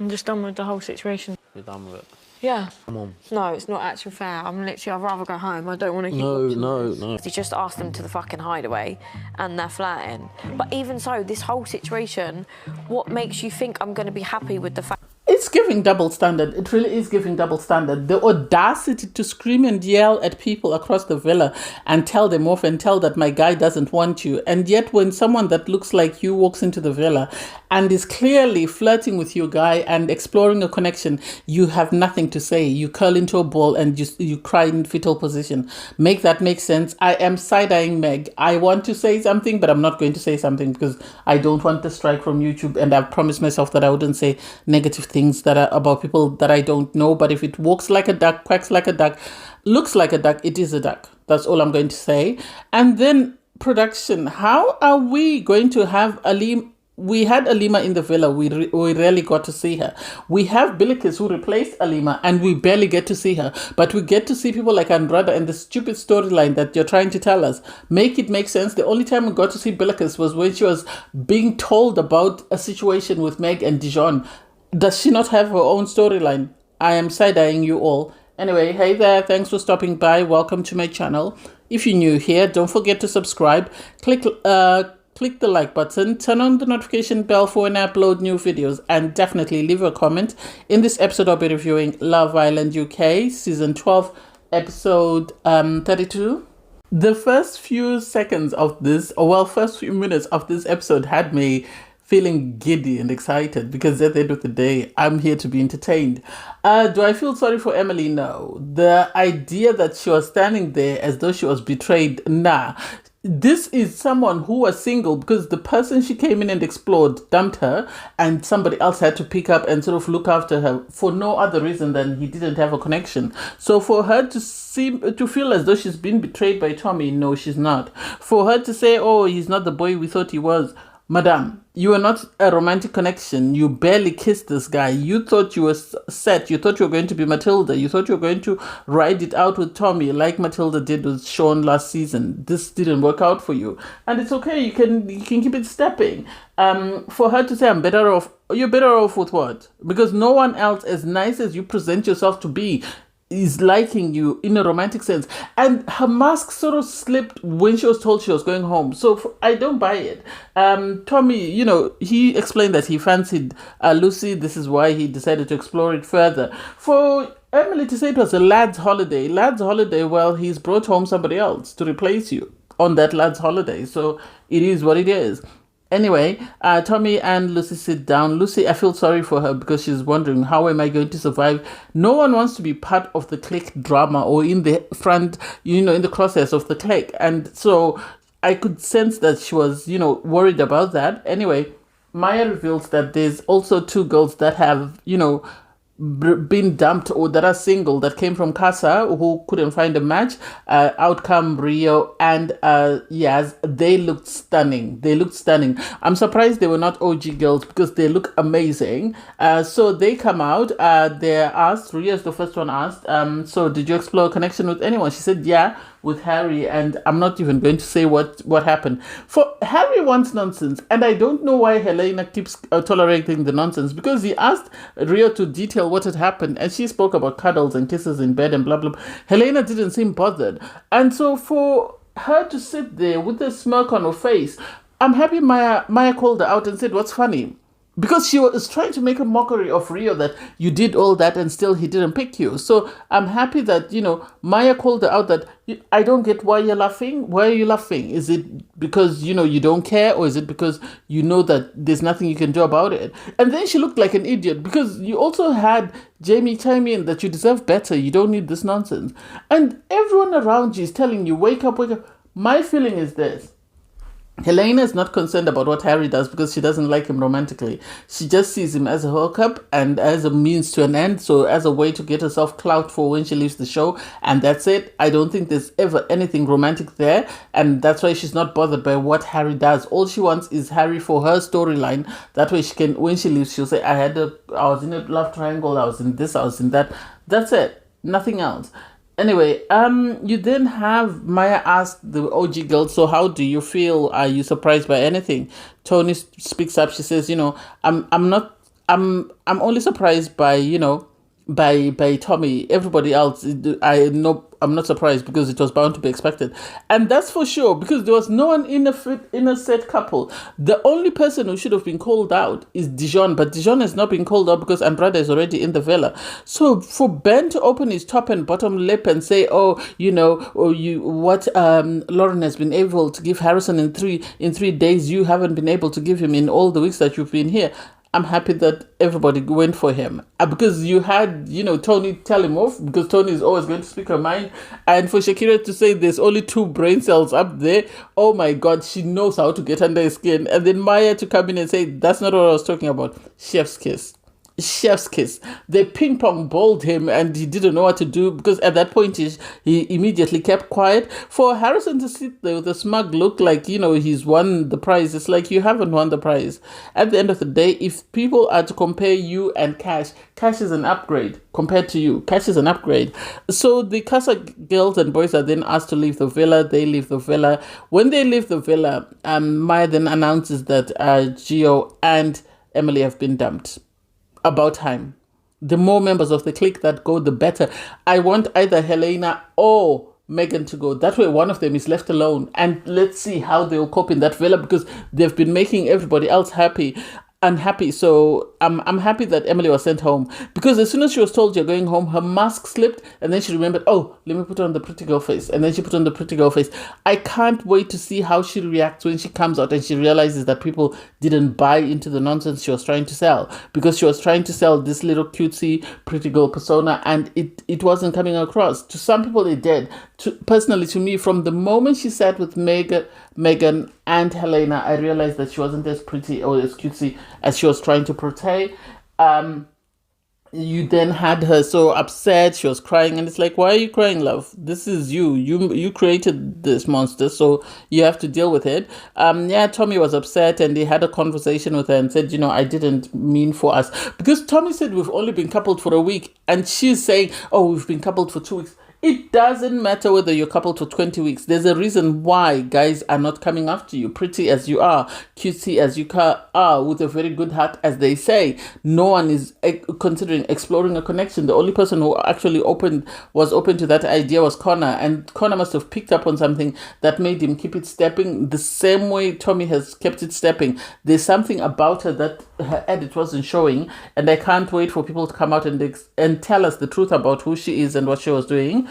I'm just done with the whole situation. You're done with it. Yeah. Come on. No, it's not actually fair. I'm literally, I'd rather go home. I don't want to keep No. He just asked them to the fucking hideaway and they're flirting. But even so, this whole situation, what makes you think I'm going to be happy with the fact... It's giving double standard. It really is giving double standard. The audacity to scream and yell at people across the villa and tell them off and tell that my guy doesn't want you. And yet when someone that looks like you walks into the villa and is clearly flirting with your guy and exploring a connection, you have nothing to say. You curl into a ball and you cry in fetal position. Make that make sense. I am side-eyeing Meg. I want to say something, but I'm not going to say something because I don't want the strike from YouTube, and I've promised myself that I wouldn't say negative things that are about people that I don't know. But if it walks like a duck, quacks like a duck, looks like a duck, it is a duck. That's all I'm going to say. And then production. How are we going to have Alim? We had Alima in the villa. We rarely got to see her. We have Billykiss who replaced Alima and we barely get to see her. But we get to see people like Andrada and the stupid storyline that you're trying to tell us. Make it make sense. The only time we got to see Billykiss was when she was being told about a situation with Meg and Dijon. Does she not have her own storyline? I am side-eyeing you all. Anyway, hey there. Thanks for stopping by. Welcome to my channel. If you're new here, don't forget to subscribe. Click the like button, turn on the notification bell for when I upload new videos, and definitely leave a comment. In this episode, I'll be reviewing Love Island UK, Season 12, Episode 32. The first few seconds of this, first few minutes of this episode had me feeling giddy and excited because at the end of the day, I'm here to be entertained. Do I feel sorry for Emily? No. The idea that she was standing there as though she was betrayed, nah. This is someone who was single because the person she came in and explored dumped her and somebody else had to pick up and sort of look after her for no other reason than he didn't have a connection. So for her to feel as though she's been betrayed by Tommy, no, she's not. For her to say, oh, he's not the boy we thought he was, Madam, you are not a romantic connection. You barely kissed this guy. You thought you were set. You thought you were going to be Matilda. You thought you were going to ride it out with Tommy like Matilda did with Sean last season. This didn't work out for you. And it's okay. You can keep it stepping. For her to say, I'm better off. You're better off with what? Because no one else, as nice as you present yourself to be, is liking you in a romantic sense. And her mask sort of slipped when she was told she was going home. So I don't buy it. Tommy, he explained that he fancied Lucy. This is why he decided to explore it further. For Emily to say it was a lad's holiday, well, he's brought home somebody else to replace you on that lad's holiday. So it is what it is. Anyway, Tommy and Lucy sit down. Lucy, I feel sorry for her because she's wondering, how am I going to survive? No one wants to be part of the clique drama or in the front, in the crosshairs of the clique. And so I could sense that she was, worried about that. Anyway, Maya reveals that there's also two girls that have, been dumped or that are single that came from Casa who couldn't find a match. Outcome, Rio and Yaz, they looked stunning. I'm surprised they were not OG girls because they look amazing. So they come out, they're asked, Rio's the first one asked, so did you explore a connection with anyone? She said yeah, with Harry, and I'm not even going to say what happened. For Harry wants nonsense, and I don't know why Helena keeps tolerating the nonsense, because he asked Rio to detail what had happened, and she spoke about cuddles and kisses in bed and blah blah. Helena didn't seem bothered, and so for her to sit there with a smirk on her face, I'm happy Maya called her out and said, what's funny? Because she was trying to make a mockery of Rio that you did all that and still he didn't pick you. So I'm happy that, Maya called her out that I don't get why you're laughing. Why are you laughing? Is it because, you don't care, or is it because you know that there's nothing you can do about it? And then she looked like an idiot because you also had Jamie chime in that you deserve better. You don't need this nonsense. And everyone around you is telling you, wake up, wake up. My feeling is this. Helena is not concerned about what Harry does because she doesn't like him romantically. She just sees him as a hookup and as a means to an end, so as a way to get herself clout for when she leaves the show, and that's it. I don't think there's ever anything romantic there, and that's why she's not bothered by what Harry does. All she wants is Harry for her storyline. That way she can, when she leaves, she'll say, I was in a love triangle, I was in this, I was in that. That's it. Nothing else. Anyway, you then have Maya ask the OG girl, so how do you feel? Are you surprised by anything? Tony speaks up. She says, I'm not I'm only surprised by, by Tommy. Everybody else, I know, I'm not surprised because it was bound to be expected, and that's for sure because there was no one in a set couple. The only person who should have been called out is Dijon, but Dijon has not been called out because Andrade is already in the villa. So for Ben to open his top and bottom lip and say, what Lauren has been able to give Harrison in 3 days, you haven't been able to give him in all the weeks that you've been here. I'm happy that everybody went for him because you had, Tony tell him off because Tony is always going to speak her mind. And for Shakira to say there's only 2 brain cells up there, oh my God, she knows how to get under his skin. And then Maya to come in and say, that's not what I was talking about. Chef's kiss. Chef's kiss. They ping pong balled him and he didn't know what to do because at that point he immediately kept quiet. For Harrison to sit there with a smug look like, he's won the prize, it's like you haven't won the prize. At the end of the day, if people are to compare you and Cash is an upgrade compared to you. Cash is an upgrade. So the Casa girls and boys are then asked to leave the villa. They leave the villa. When they leave the villa, Maya then announces that Gio and Emily have been dumped. About time. The more members of the clique that go, the better. I want either Helena or Megan to go. That way one of them is left alone. And let's see how they'll cope in that villa because they've been making everybody else unhappy. So I'm happy that Emily was sent home because as soon as she was told you're going home, her mask slipped and then she remembered, oh, let me put on the pretty girl face. And then she put on the pretty girl face. I can't wait to see how she reacts when she comes out and she realizes that people didn't buy into the nonsense she was trying to sell because she was trying to sell this little cutesy pretty girl persona and it wasn't coming across. To some people it did. Personally, to me, from the moment she sat with Megan and Helena, I realized that she wasn't as pretty or as cutesy as she was trying to portray. You then had her so upset, she was crying, and it's like, why are you crying, love? This is you. You created this monster, so you have to deal with it. Tommy was upset, and he had a conversation with her and said, I didn't mean for us. Because Tommy said we've only been coupled for a week, and she's saying, oh, we've been coupled for 2 weeks. It doesn't matter whether you're coupled for 20 weeks. There's a reason why guys are not coming after you. Pretty as you are, cutesy as you are, with a very good heart, as they say. No one is considering exploring a connection. The only person who actually was open to that idea was Connor. And Connor must have picked up on something that made him keep it stepping the same way Tommy has kept it stepping. There's something about her that her edit wasn't showing. And I can't wait for people to come out and tell us the truth about who she is and what she was doing.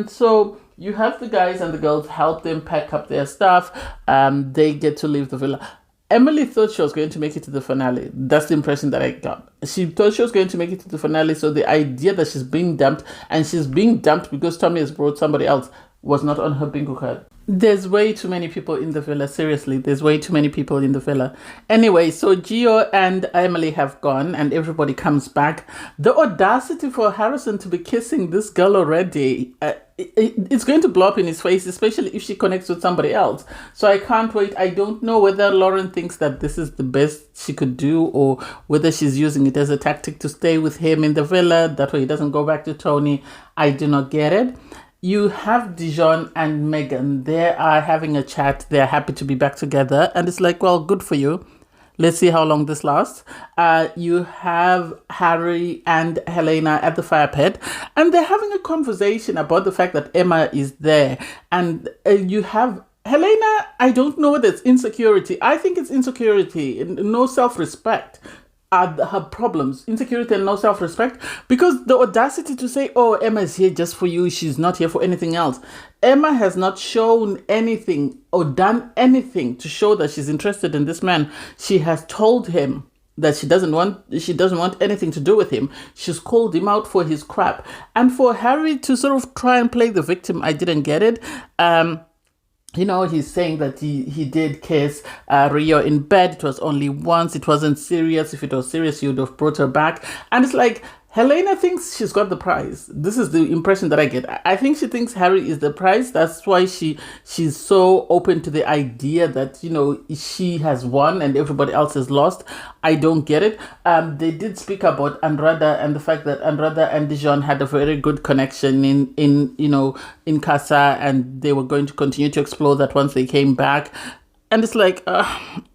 So you have the guys and the girls help them pack up their stuff. They get to leave the villa. Emily thought she was going to make it to the finale. That's the impression that I got. She thought she was going to make it to the finale. So the idea that she's being dumped, and she's being dumped because Tommy has brought somebody else, was not on her bingo card. There's way too many people in the villa. Seriously, there's way too many people in the villa. Anyway, so Gio and Emily have gone and everybody comes back. The audacity for Harrison to be kissing this girl already, it's going to blow up in his face, especially if she connects with somebody else. So I can't wait. I don't know whether Lauren thinks that this is the best she could do or whether she's using it as a tactic to stay with him in the villa. That way he doesn't go back to Tony. I do not get it. You have Dijon and Megan. They are having a chat. They're happy to be back together. And it's like, well, good for you. Let's see how long this lasts. You have Harry and Helena at the fire pit. And they're having a conversation about the fact that Emma is there. And you have Helena, I don't know whether it's insecurity. I think it's insecurity, no self-respect. Are her problems, insecurity and no self-respect, because the audacity to say, oh, Emma is here just for you, she's not here for anything else. Emma has not shown anything or done anything to show that she's interested in this man. She has told him that she doesn't want anything to do with him. She's called him out for his crap. And for Harry to sort of try and play the victim, I didn't get it. He's saying that he did kiss Rio in bed. It was only once. It wasn't serious. If it was serious, he would have brought her back. And it's like, Helena thinks she's got the prize. This is the impression that I get. I think she thinks Harry is the prize. That's why she's so open to the idea that, she has won and everybody else has lost. I don't get it. They did speak about Andrada and the fact that Andrada and Dijon had a very good connection in Casa, and they were going to continue to explore that once they came back. And it's like,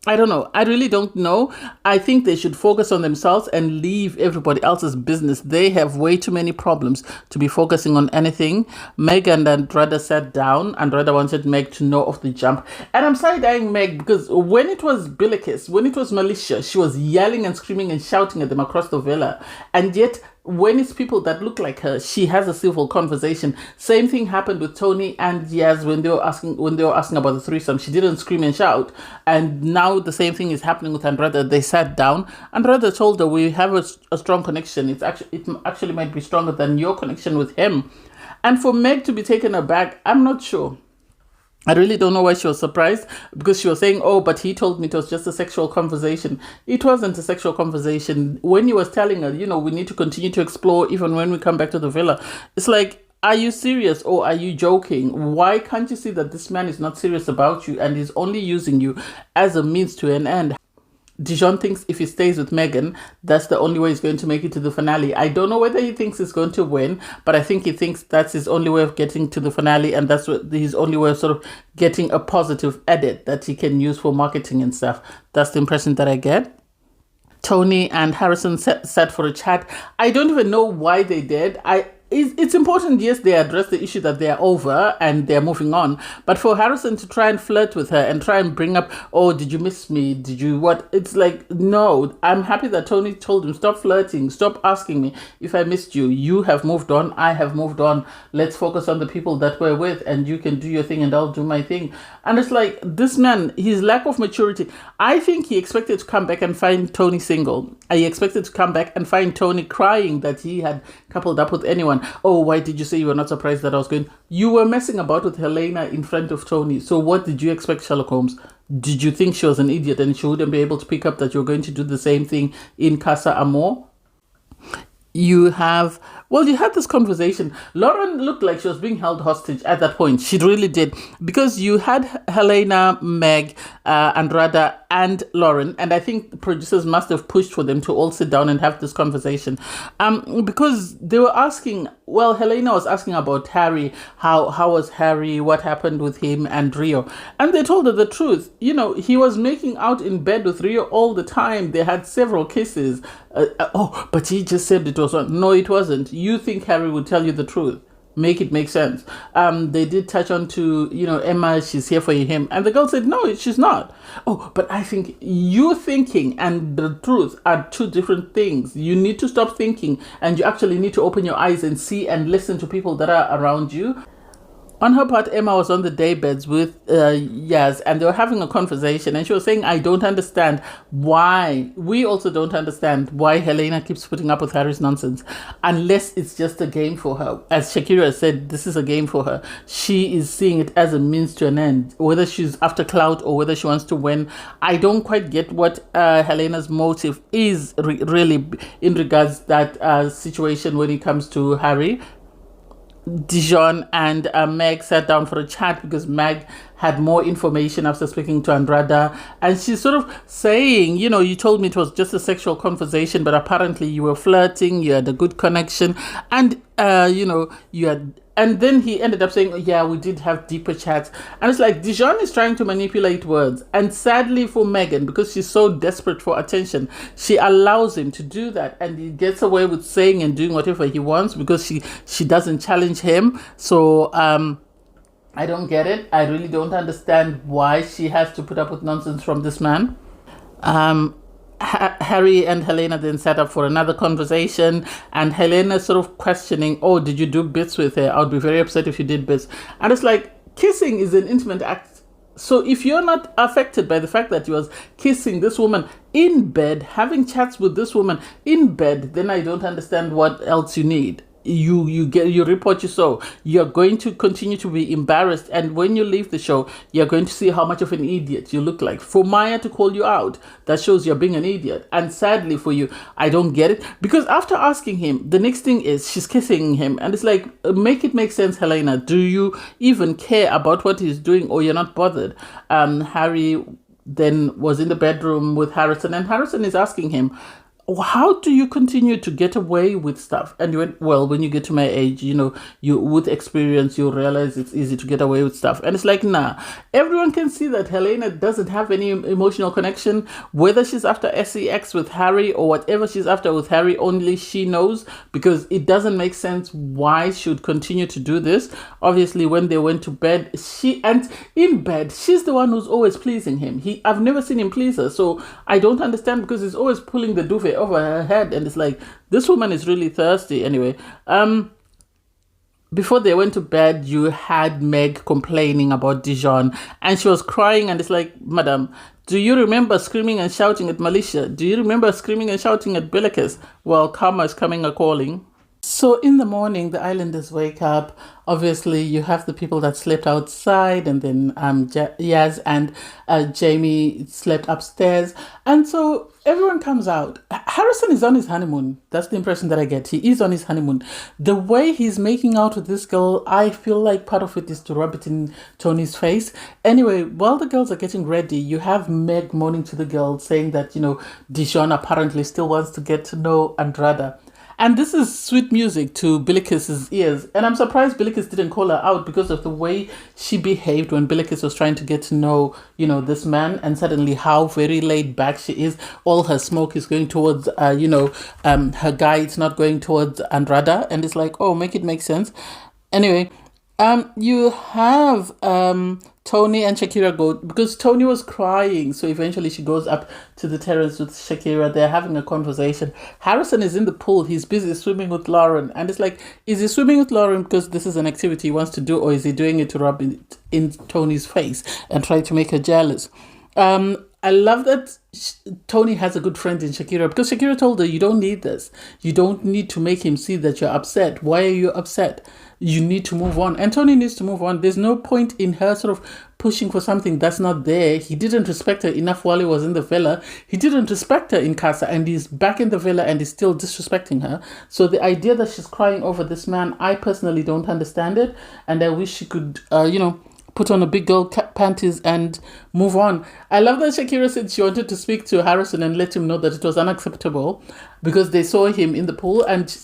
I don't know. I really don't know. I think they should focus on themselves and leave everybody else's business. They have way too many problems to be focusing on anything. Meg and Andrada sat down. Andrada wanted Meg to know off the jump. And I'm side-eyeing Meg because when it was Billykiss, when it was Militia, she was yelling and screaming and shouting at them across the villa. And yet, when it's people that look like her, she has a civil conversation. Same thing happened with Tony and Yaz when they were asking about the threesome. She didn't scream and shout. And now the same thing is happening with Andrada. They sat down. Andrada told her, we have a strong connection. It actually might be stronger than your connection with him. And for Meg to be taken aback, I'm not sure. I really don't know why she was surprised, because she was saying, oh, but he told me it was just a sexual conversation. It wasn't a sexual conversation. When he was telling her, we need to continue to explore even when we come back to the villa. It's like, are you serious or are you joking? Why can't you see that this man is not serious about you and is only using you as a means to an end? Dijon thinks if he stays with Megan, that's the only way he's going to make it to the finale. I don't know whether he thinks he's going to win, but I think he thinks that's his only way of getting to the finale, and that's his only way of sort of getting a positive edit that he can use for marketing and stuff. That's the impression that I get. Tony and Harrison sat for a chat. I don't even know why they did. It's important, yes, they address the issue that they're over and they're moving on. But for Harrison to try and flirt with her and try and bring up, oh, did you miss me? Did you what? It's like, no, I'm happy that Tony told him, stop flirting, stop asking me if I missed you. You have moved on, I have moved on. Let's focus on the people that we're with, and you can do your thing and I'll do my thing. And it's like, this man, his lack of maturity, I think he expected to come back and find Tony single. I expected to come back and find Tony crying that he had coupled up with anyone. Oh, why did you say you were not surprised that I was going? You were messing about with Helena in front of Tony. So what did you expect, Sherlock Holmes? Did you think she was an idiot and she wouldn't be able to pick up that you're going to do the same thing in Casa Amor? You had this conversation. Lauren looked like she was being held hostage at that point. She really did. Because you had Helena, Meg, Andrada, and Lauren. And I think the producers must have pushed for them to all sit down and have this conversation. Because they were asking, well, Helena was asking about Harry. How was Harry? What happened with him and Rio? And they told her the truth. He was making out in bed with Rio all the time. They had several kisses. But he just said it was one. No, it wasn't. You think Harry would tell you the truth. Make it make sense. They did touch on to, Emma, she's here for him. And the girl said, no, she's not. Oh, but I think you thinking and the truth are two different things. You need to stop thinking and you actually need to open your eyes and see and listen to people that are around you. On her part, Emma was on the daybeds with Yaz, and they were having a conversation, and she was saying, I don't understand why. We also don't understand why Helena keeps putting up with Harry's nonsense, unless it's just a game for her. As Shakira said, this is a game for her. She is seeing it as a means to an end, whether she's after clout or whether she wants to win. I don't quite get what Helena's motive is really in regards to that situation when it comes to Harry. Dijon and Meg sat down for a chat because Meg had more information after speaking to Andrada, and she's sort of saying, you told me it was just a sexual conversation, but apparently you were flirting, you had a good connection, and you had. And then he ended up saying, yeah, we did have deeper chats. And it's like Dijon is trying to manipulate words. And sadly for Megan, because she's so desperate for attention, she allows him to do that. And he gets away with saying and doing whatever he wants because she doesn't challenge him. So I don't get it. I really don't understand why she has to put up with nonsense from this man. Harry and Helena then sat up for another conversation, and Helena sort of questioning, oh, did you do bits with her? I would be very upset if you did bits. And it's like, kissing is an intimate act. So if you're not affected by the fact that you was kissing this woman in bed, having chats with this woman in bed, then I don't understand what else you need. You reap what you sow. You're going to continue to be embarrassed, and when you leave the show, you're going to see how much of an idiot you look like. For Maya to call you out, that shows you're being an idiot. And sadly for you, I don't get it, because after asking him, the next thing is she's kissing him, and it's like, make it make sense, Helena. Do you even care about what he's doing, or you're not bothered? Harry then was in the bedroom with Harrison, and Harrison is asking him, how do you continue to get away with stuff? And you went, well, when you get to my age, you with experience, you realize it's easy to get away with stuff. And it's like, nah, everyone can see that Helena doesn't have any emotional connection, whether she's after sex with Harry or whatever she's after with Harry, only she knows, because it doesn't make sense why she would continue to do this. Obviously, when they went to bed, in bed, she's the one who's always pleasing him. I've never seen him please her, so I don't understand, because he's always pulling the duvet over her head, and it's like, this woman is really thirsty. Anyway, before they went to bed, you had Meg complaining about Dijon, and she was crying, and it's like, madam, do you remember screaming and shouting at Malicia? Do you remember screaming and shouting at Billykiss? Well, karma is coming a-calling. So in the morning, the islanders wake up. Obviously, you have the people that slept outside, and then Yaz and Jamie slept upstairs. And so everyone comes out. Harrison is on his honeymoon. That's the impression that I get. He is on his honeymoon. The way he's making out with this girl, I feel like part of it is to rub it in Tony's face. Anyway, while the girls are getting ready, you have Meg moaning to the girls, saying that, Dijon apparently still wants to get to know Andrada. And this is sweet music to Billykiss's ears. And I'm surprised Billykiss didn't call her out, because of the way she behaved when Billykiss was trying to get to know, this man, and suddenly how very laid back she is. All her smoke is going towards, her guy. It's not going towards Andrada. And it's like, oh, make it make sense. Anyway, you have Tony and Shakira go, because Tony was crying, so eventually she goes up to the terrace with Shakira. They're having a conversation. Harrison is in the pool. He's busy swimming with Lauren, and it's like, is he swimming with Lauren because this is an activity he wants to do, or is he doing it to rub it in Tony's face and try to make her jealous? I love that Tony has a good friend in Shakira, because Shakira told her, you don't need this. You don't need to make him see that you're upset. Why are you upset? You need to move on. And Tony needs to move on. There's no point in her sort of pushing for something that's not there. He didn't respect her enough while he was in the villa. He didn't respect her in Casa, and he's back in the villa and he's still disrespecting her. So the idea that she's crying over this man, I personally don't understand it. And I wish she could, put on a big girl panties and move on. I love that Shakira said she wanted to speak to Harrison and let him know that it was unacceptable, because they saw him in the pool, and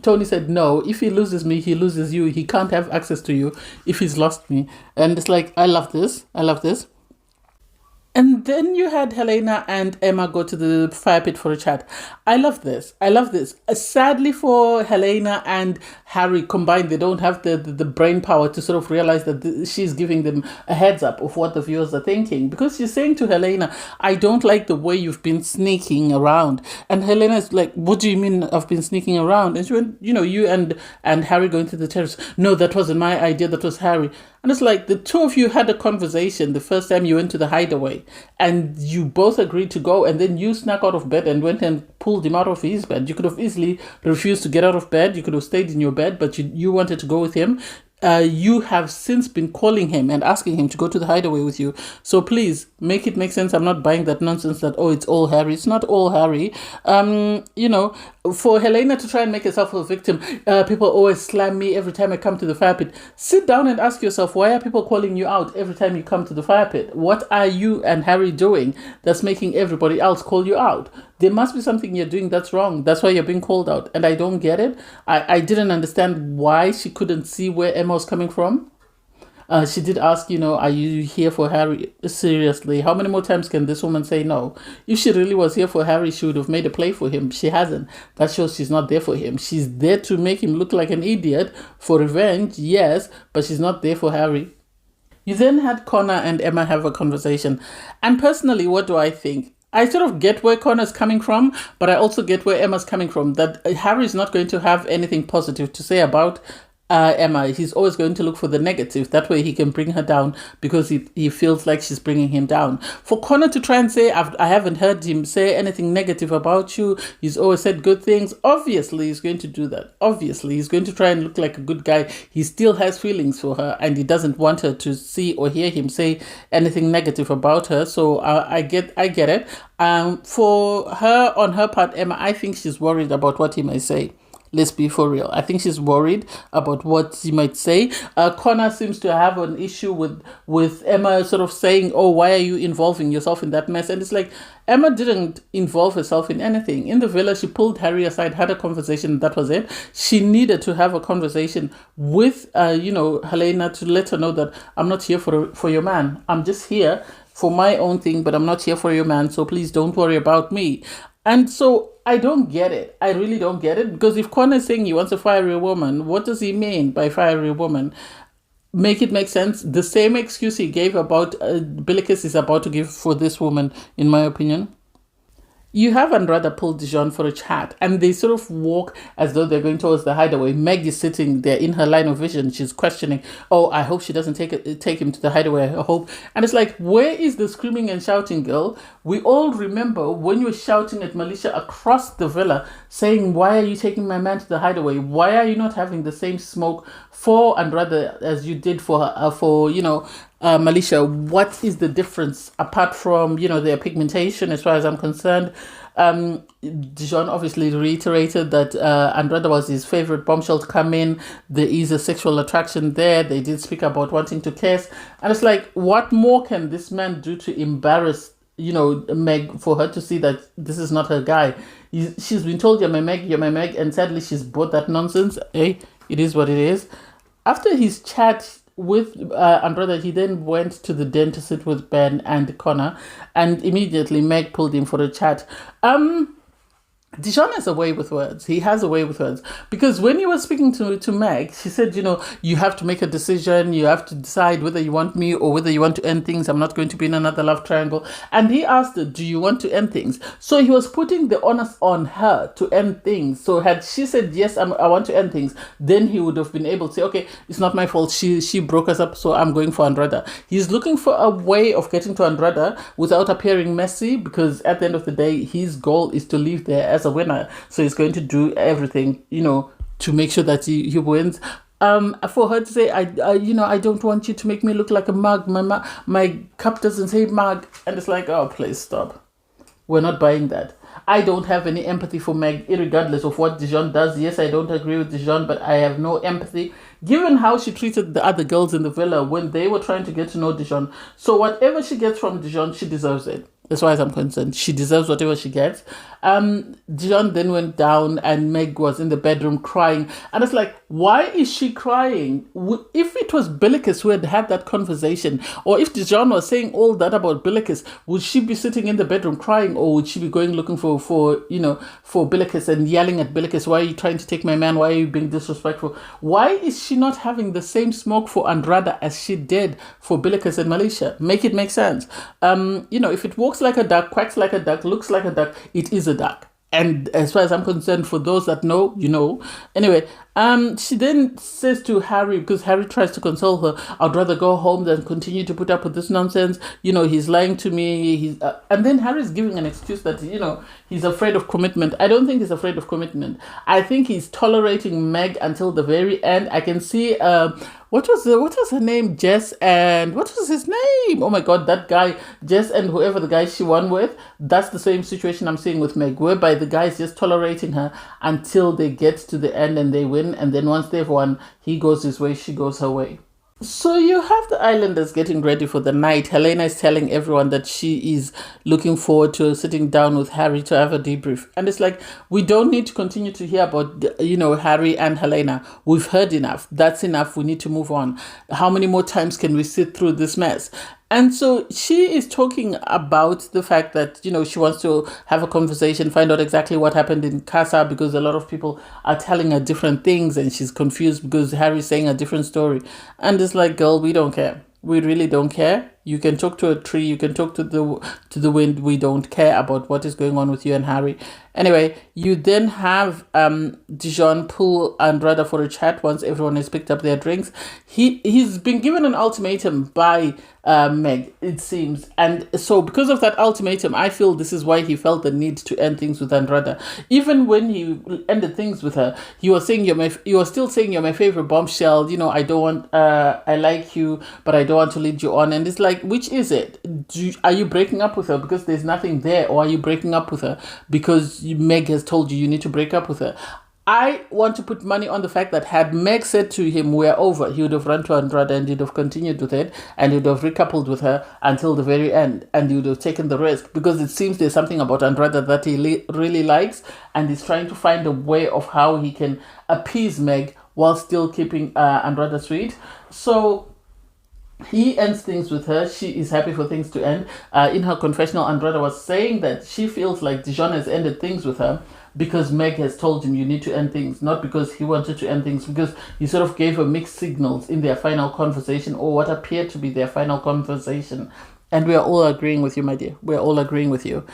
Tony said, no, if he loses me, he loses you. He can't have access to you if he's lost me. And it's like, I love this. And then you had Helena and Emma go to the fire pit for a chat. I love this. Sadly for Helena and Harry combined, they don't have the brain power to sort of realize that she's giving them a heads up of what the viewers are thinking. Because she's saying to Helena, I don't like the way you've been sneaking around. And Helena's like, what do you mean I've been sneaking around? And she went, you and Harry going to the terrace. No, that wasn't my idea. That was Harry. And it's like, the two of you had a conversation the first time you went to the hideaway, and you both agreed to go, and then you snuck out of bed and went and pulled him out of his bed. You could have easily refused to get out of bed. You could have stayed in your bed, but you wanted to go with him. You have since been calling him and asking him to go to the hideaway with you. So please, make it make sense. I'm not buying that nonsense that, oh, it's all Harry. It's not all Harry. For Helena to try and make herself a victim, people always slam me every time I come to the fire pit. Sit down and ask yourself, why are people calling you out every time you come to the fire pit? What are you and Harry doing that's making everybody else call you out? There must be something you're doing that's wrong. That's why you're being called out. And I don't get it. I didn't understand why she couldn't see where Emma was coming from. She did ask, are you here for Harry? Seriously, how many more times can this woman say no? If she really was here for Harry, she would have made a play for him. She hasn't. That shows she's not there for him. She's there to make him look like an idiot for revenge, yes, but she's not there for Harry. You then had Connor and Emma have a conversation. And personally, what do I think? I sort of get where Connor's coming from, but I also get where Emma's coming from. That Harry's not going to have anything positive to say about Emma. He's always going to look for the negative. That way he can bring her down, because he feels like she's bringing him down. For Connor to try and say, I haven't heard him say anything negative about you, he's always said good things. Obviously, he's going to do that. Obviously, he's going to try and look like a good guy. He still has feelings for her, and he doesn't want her to see or hear him say anything negative about her. So I get it. For her, on her part, Emma, I think she's worried about what he may say. Let's be for real. I think she's worried about what he might say. Connor seems to have an issue with Emma sort of saying, oh, why are you involving yourself in that mess? And it's like, Emma didn't involve herself in anything. In the villa, she pulled Harry aside, had a conversation, that was it. She needed to have a conversation with, Helena, to let her know that I'm not here for your man. I'm just here for my own thing, but I'm not here for your man, so please don't worry about me. And so I don't get it. I really don't get it, because if Connor is saying he wants a fiery woman, what does he mean by fiery woman? Make it make sense. The same excuse he gave about Billykiss is about to give for this woman, in my opinion. You have Andrada pull Dijon for a chat, and they sort of walk as though they're going towards the hideaway. Meg is sitting there in her line of vision. She's questioning, oh, I hope she doesn't take him to the hideaway. I hope. And it's like, where is the screaming and shouting, girl? We all remember when you were shouting at Militia across the villa, saying, why are you taking my man to the hideaway? Why are you not having the same smoke for Andrada as you did for her, Militia? What is the difference apart from, their pigmentation, as far as I'm concerned? Dijon obviously reiterated that Andrada was his favorite bombshell to come in. There is a sexual attraction there. They did speak about wanting to kiss. And it's like, what more can this man do to embarrass, Meg, for her to see that this is not her guy? She's been told, you're my Meg, and sadly she's bought that nonsense. Hey, it is what it is. After his chat with Andrada, he then went to the den to sit with Ben and Connor, and immediately Meg pulled him for a chat. Dijon has a way with words. He has a way with words. Because when he was speaking to Meg, she said, you have to make a decision. You have to decide whether you want me or whether you want to end things. I'm not going to be in another love triangle. And he asked her, do you want to end things? So he was putting the onus on her to end things. So had she said, yes, I want to end things, then he would have been able to say, okay, it's not my fault. She broke us up, so I'm going for Andrada. He's looking for a way of getting to Andrada without appearing messy, because at the end of the day, his goal is to leave there as a winner. So he's going to do everything, to make sure that he wins. For her to say, I don't want you to make me look like a mug. My cup doesn't say mug. And it's like, oh, please stop. We're not buying that. I don't have any empathy for Meg, regardless of what Dijon does. Yes, I don't agree with Dijon, but I have no empathy, given how she treated the other girls in the villa when they were trying to get to know Dijon. So whatever she gets from Dijon, she deserves it. As far as I'm concerned, she deserves whatever she gets. Dijon then went down and Meg was in the bedroom crying. And it's like, why is she crying? If it was Billykiss who had that conversation, or if Dijon was saying all that about Billykiss, would she be sitting in the bedroom crying, or would she be going looking for Billykiss and yelling at Billykiss, why are you trying to take my man? Why are you being disrespectful? Why is she not having the same smoke for Andrada as she did for Billykiss and Militia? Make it make sense. If it walks like a duck, quacks like a duck, looks like a duck, it is a duck. And as far as I'm concerned, for those that know, Anyway, she then says to Harry, because Harry tries to console her, I'd rather go home than continue to put up with this nonsense. He's lying to me. And then Harry's giving an excuse that, he's afraid of commitment. I don't think he's afraid of commitment. I think he's tolerating Meg until the very end. I can see, what was her name? Jess, and what was his name? Oh my God, that guy, Jess, and whoever the guy she won with, that's the same situation I'm seeing with Meg, whereby the guy is just tolerating her until they get to the end and they win. And then once they've won, he goes his way, she goes her way. So you have the Islanders getting ready for the night. Helena is telling everyone that she is looking forward to sitting down with Harry to have a debrief. And it's like, we don't need to continue to hear about, Harry and Helena. We've heard enough. That's enough. We need to move on. How many more times can we sit through this mess? And so she is talking about the fact that, she wants to have a conversation, find out exactly what happened in Casa, because a lot of people are telling her different things and she's confused because Harry's saying a different story. And it's like, girl, we don't care. We really don't care. You can talk to a tree. You can talk to the wind. We don't care about what is going on with you and Harry. Anyway, you then have Dijon pull Andrada for a chat once everyone has picked up their drinks. He's been given an ultimatum by Meg, it seems. And so because of that ultimatum, I feel this is why he felt the need to end things with Andrada. Even when he ended things with her, he was still saying you're my favorite bombshell. I like you, but I don't want to lead you on. And it's like, which is it? Are you breaking up with her because there's nothing there, or are you breaking up with her because Meg has told you need to break up with her? I want to put money on the fact that had Meg said to him, we're over, he would have run to Andrade and he'd have continued with it and he would have recoupled with her until the very end and he would have taken the risk, because it seems there's something about Andrade that he really likes and he's trying to find a way of how he can appease Meg while still keeping Andrade sweet. So he ends things with her. She is happy for things to end. In her confessional, Andrade was saying that she feels like Dijon has ended things with her because Meg has told him you need to end things, not because he wanted to end things, because he sort of gave her mixed signals in their final conversation, or what appeared to be their final conversation. And we are all agreeing with you, my dear. We are all agreeing with you.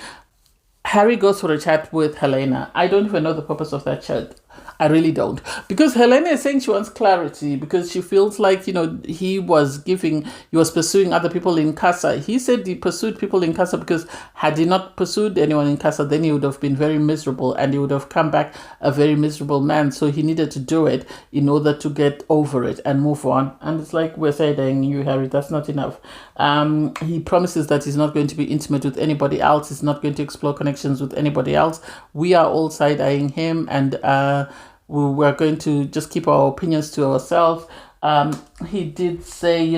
Harry goes for a chat with Helena. I don't even know the purpose of that chat. I really don't. Because Helena is saying she wants clarity because she feels like, he was pursuing other people in Casa. He said he pursued people in Casa because had he not pursued anyone in Casa, then he would have been very miserable and he would have come back a very miserable man. So he needed to do it in order to get over it and move on. And it's like we're saying, you, Harry, that's not enough. He promises that he's not going to be intimate with anybody else. He's not going to explore connections with anybody else. We are all side-eyeing him and we're going to just keep our opinions to ourselves. He did say,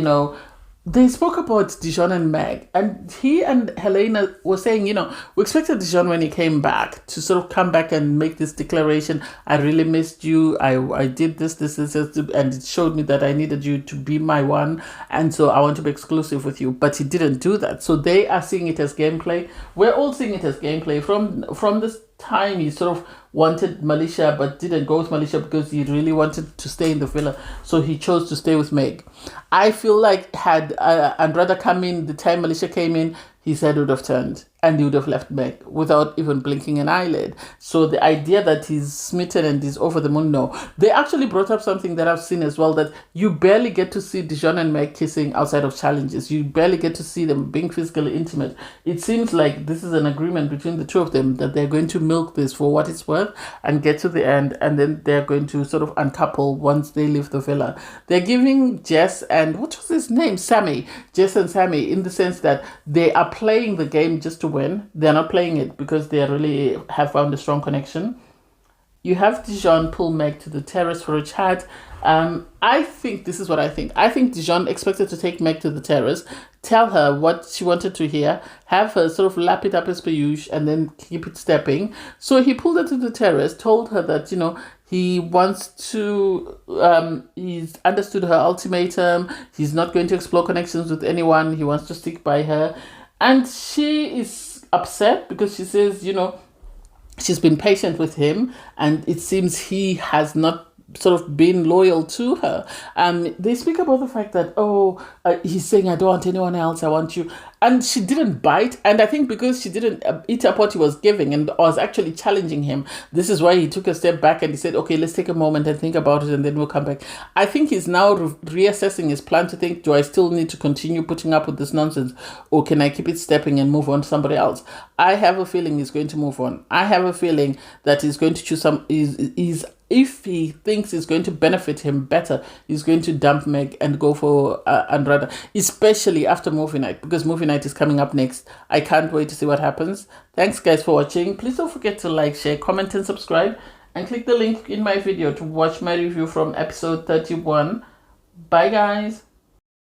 they spoke about Dijon and Meg, and he and Helena were saying, we expected Dijon when he came back to sort of come back and make this declaration. I really missed you. I did this, and it showed me that I needed you to be my one. And so I want to be exclusive with you. But he didn't do that. So they are seeing it as gameplay. We're all seeing it as gameplay from this time. He sort of wanted Malaysia but didn't go with Malaysia because he really wanted to stay in the villa, so he chose to stay with Meg. I feel like had Andrade come in the time Malaysia came in, his head would have turned and he would have left Meg without even blinking an eyelid. So the idea that he's smitten and he's over the moon, no. They actually brought up something that I've seen as well, that you barely get to see Dijon and Meg kissing outside of challenges. You barely get to see them being physically intimate. It seems like this is an agreement between the two of them that they're going to milk this for what it's worth and get to the end, and then they're going to sort of uncouple once they leave the villa. They're giving Jess and, what was his name? Sammy. Jess and Sammy, in the sense that they are playing the game just to win. They're not playing it because they really have found a strong connection. You have Dijon pull Meg to the terrace for a chat. I think this is what I think. I think Dijon expected to take Meg to the terrace, tell her what she wanted to hear, have her sort of lap it up as per usual, and then keep it stepping. So he pulled her to the terrace, told her that, he wants to, he's understood her ultimatum. He's not going to explore connections with anyone. He wants to stick by her. And she is upset because she says, she's been patient with him and it seems he has not sort of been loyal to her. They speak about the fact that, he's saying, I don't want anyone else, I want you. And she didn't bite. And I think because she didn't eat up what he was giving and was actually challenging him, this is why he took a step back and he said, okay, let's take a moment and think about it and then we'll come back. I think he's now reassessing his plan to think, do I still need to continue putting up with this nonsense, or can I keep it stepping and move on to somebody else? I have a feeling he's going to move on. I have a feeling that he's going to choose if he thinks it's going to benefit him better, he's going to dump Meg and go for Andrade, especially after movie night, because movie night is coming up next. I can't wait to see what happens. Thanks guys for watching. Please don't forget to like, share, comment and subscribe, and click the link in my video to watch my review from episode 31. Bye guys.